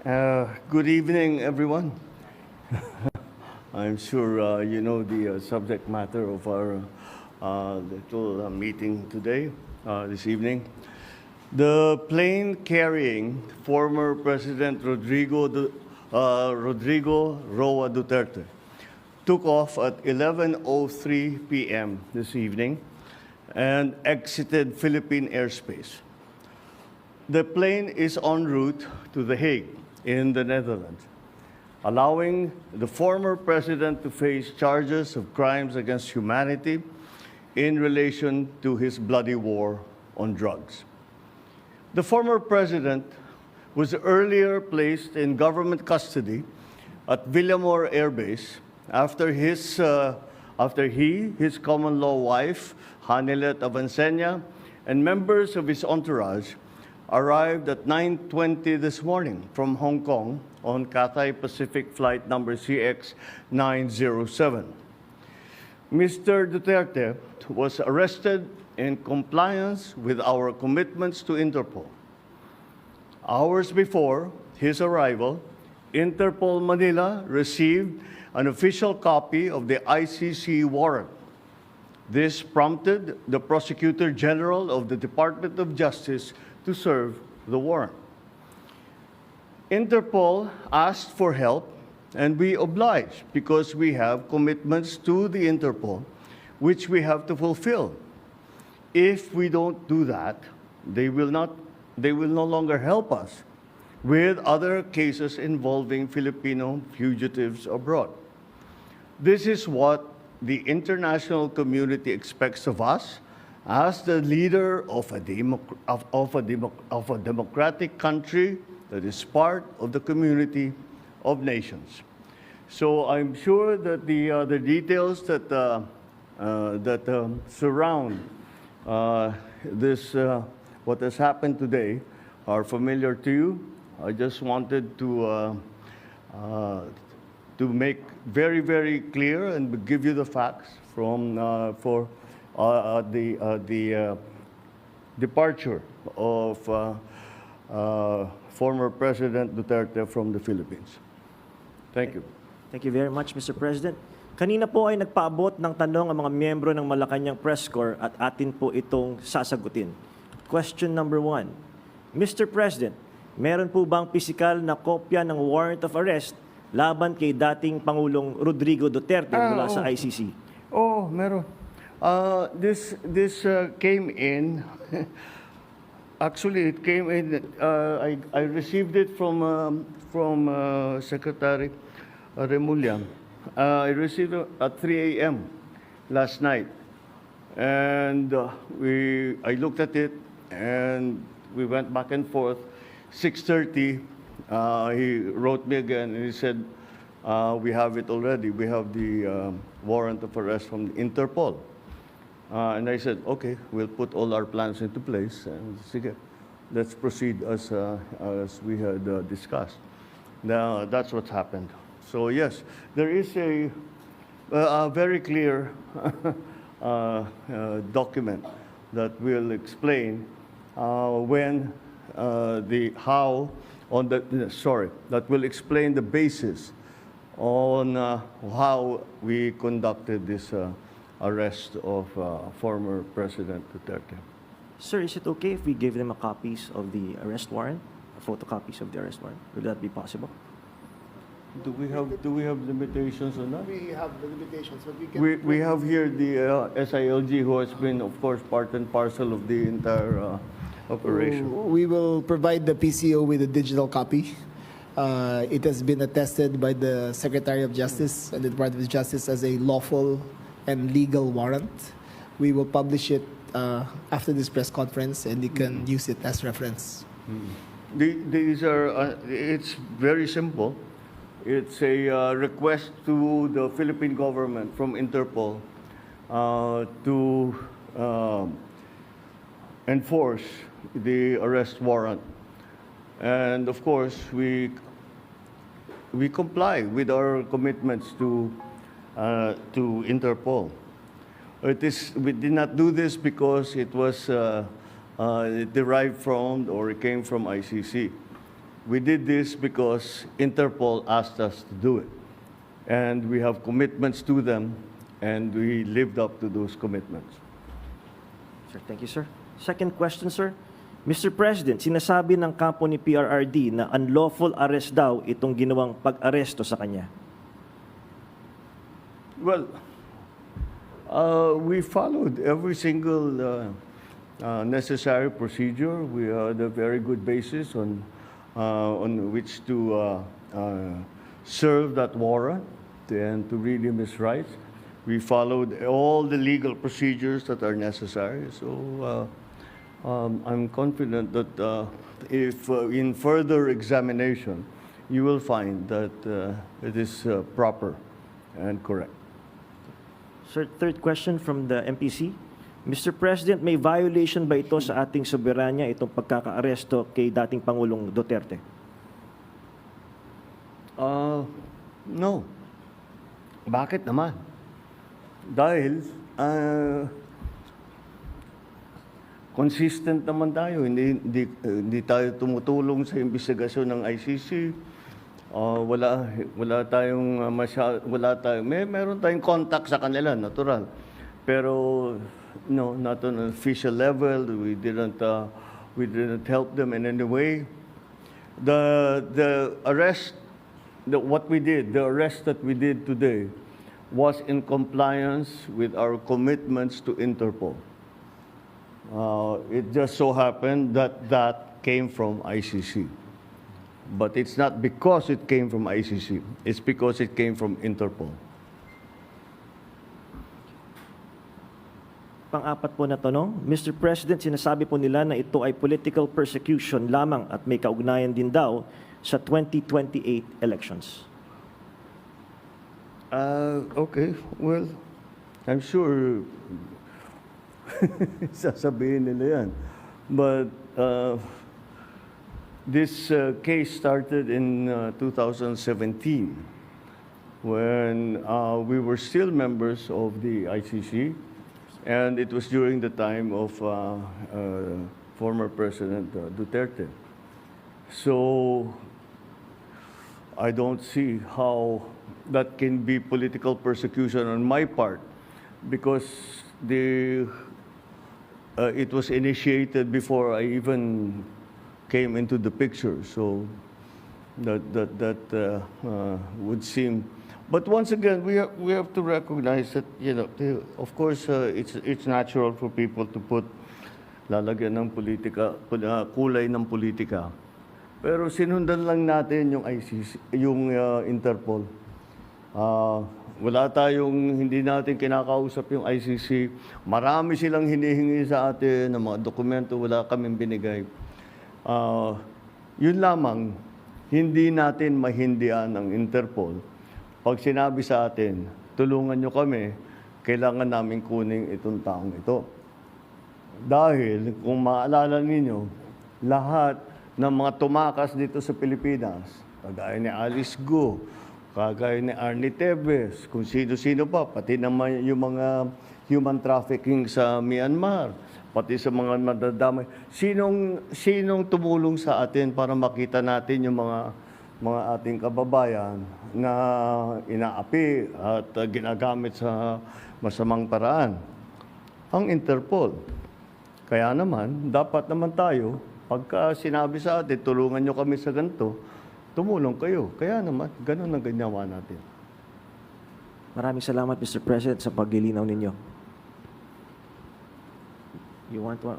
Good evening, everyone. I'm sure you know the subject matter of our little meeting today, this evening. The plane carrying former President Rodrigo Roa Duterte took off at 11:03 p.m. this evening and exited Philippine airspace. The plane is en route to The Hague in the Netherlands, allowing the former president to face charges of crimes against humanity in relation to his bloody war on drugs. The former president was earlier placed in government custody at Villamor Air Base after his common-law wife, Hanilet Avancenia, and members of his entourage arrived at 9:20 this morning from Hong Kong on Cathay Pacific flight number CX-907. Mr. Duterte was arrested in compliance with our commitments to Interpol. Hours before his arrival, Interpol Manila received an official copy of the ICC warrant. This prompted the Prosecutor General of the Department of Justice to serve the warrant. Interpol asked for help, and we obliged because we have commitments to the Interpol, which we have to fulfill. If we don't do that, they will no longer help us with other cases involving Filipino fugitives abroad. This is what the international community expects of us as the leader of a democratic country that is part of the community of nations. So I'm sure that the details that surround this what has happened today are familiar to you. I just wanted to make very, very clear and give you the facts for the departure of former President Duterte from the Philippines. Thank you. Thank you very much, Mr. President. Kanina po ay nagpaabot ng tanong ang mga miyembro ng Malacanang Press Corps at atin po itong sasagutin. Question number 1. Mr. President, meron po bang pisikal na kopya ng warrant of arrest laban kay dating Pangulong Rodrigo Duterte mula sa ICC? Oh, meron. This came in. Actually, it came in. I received it from Secretary Remulla. I received it at 3 a.m. last night, and I looked at it, and we went back and forth. 6:30, he wrote me again, and he said, "We have it already. We have the warrant of arrest from Interpol." And I said, "Okay, we'll put all our plans into place, and sige, let's proceed as we had discussed." Now that's what's happened. So yes, there is a very clear document that will explain that will explain the basis on how we conducted this arrest of former President Duterte. Sir, is it okay if we give them copies of the arrest warrant, photocopies of the arrest warrant? Will that be possible? Do we have limitations on that? We have the limitations, but we can. We have here the SILG, who has been, of course, part and parcel of the entire operation. We will provide the PCO with a digital copy. It has been attested by the Secretary of Justice and the Department of Justice as a lawful and legal warrant. We will publish it after this press conference, and you can use it as reference. These are. It's very simple. It's a request to the Philippine government from Interpol to enforce the arrest warrant. And of course, we comply with our commitments to Interpol. We did not do this because it was derived from or it came from ICC. we did this because Interpol asked us to do it. And we have commitments to them, and we lived up to those commitments. Sir, thank you, sir. Second question, sir. Mr. President, sinasabi ng kampo ni PRRD na unlawful arrest daw itong ginawang pag-aresto sa kanya. Well, we followed every single necessary procedure. We had a very good basis on which to serve that warrant and to read him his rights. We followed all the legal procedures that are necessary. So I'm confident that if in further examination, you will find that it is proper and correct. Sir, third question from the MPC. Mr. President, may violation ba ito sa ating soberanya, itong pagkaka-aresto kay dating Pangulong Duterte? No. Bakit naman? Dahil consistent naman tayo. Hindi tayo tumutulong sa investigasyon ng ICC. Meron tayong contact sa kanila, natural. Pero no, not on an official level. We didn't help them in any way. The arrest the arrest that we did today was in compliance with our commitments to Interpol. It just so happened that that came from ICC. But it's not because it came from ICC. It's because it came from Interpol. Pang-apat po na tanong, Mr. President, sinasabi po nila na ito ay political persecution lamang at may kaugnayan din daw sa 2028 elections. Okay, well, I'm sure sasabihin nila yan. But this case started in 2017 when we were still members of the ICC, and it was during the time of former President Duterte. So I don't see how that can be political persecution on my part, because it was initiated before I even came into the picture. So that would seem. But once again, we have to recognize that, you know, of course, it's natural for people to put lalagyan ng politika, kulay ng politika. Pero sinundan lang natin yung ICC, yung Interpol. Hindi natin kinakausap yung ICC. Marami silang hinihingi sa atin ng mga dokumento, wala kaming binigay. Yun lamang, hindi natin mahindian ang Interpol. Pag sinabi sa atin, tulungan nyo kami, kailangan namin kunin itong taong ito. Dahil, kung maalala ninyo, lahat ng mga tumakas dito sa Pilipinas, kagaya ni Alice Go, kagaya ni Arnie Tevez, kung sino-sino pa, pati naman yung mga human trafficking sa Myanmar, pati sa mga madadamay. Sinong tumulong sa atin para makita natin yung mga ating kababayan na inaapi at ginagamit sa masamang paraan? Ang Interpol. Kaya naman, dapat naman tayo, pagka sinabi sa atin, tulungan nyo kami sa ganito, tumulong kayo. Kaya naman, ganun ang ginawa natin. Maraming salamat, Mr. President, sa paglilinaw ninyo. You want to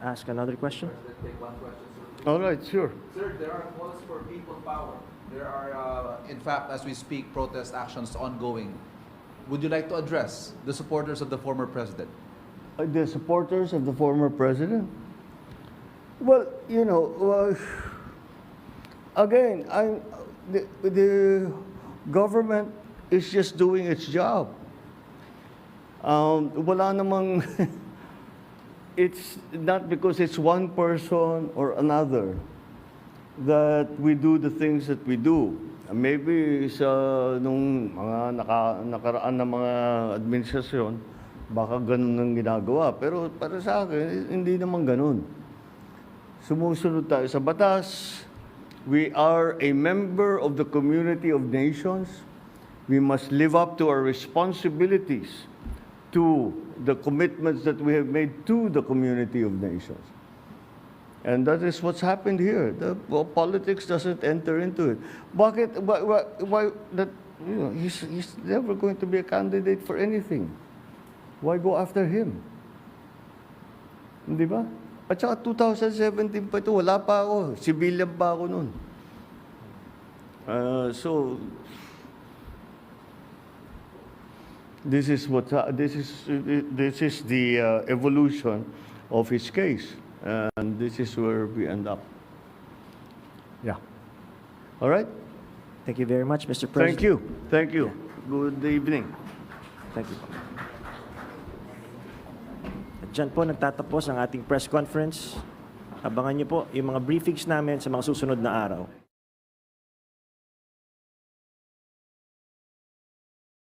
ask another question? Take one question, sir. All right, sure. Sir, there are calls for people power. There are, in fact, as we speak, protest actions ongoing. Would you like to address the supporters of the former president? The supporters of the former president? Well, you know, again, the government is just doing its job. Wala namang, it's not because it's one person or another that we do the things that we do. Maybe sa nung mga nakaraan na mga administrasyon, baka ganun ang ginagawa. Pero para sa akin, hindi naman ganun. Sumusunod tayo sa batas, We are a member of the community of nations. We must live up to our responsibilities, to the commitments that we have made to the community of nations. And that is what's happened here. Politics doesn't enter into it. Bakit? Why that? You know, he's never going to be a candidate for anything. Why go after him? Di ba? At saka 2017 pa ito, wala pa ako. Civilian pa ako noon. So this is the evolution of his case, and this is where we end up. Yeah. All right. Thank you very much, Mr. President. Thank you. Thank you. Good evening. Thank you. At dyan po nagtatapos ang ating press conference. Abangan niyo po yung mga briefings namin sa mga susunod na araw.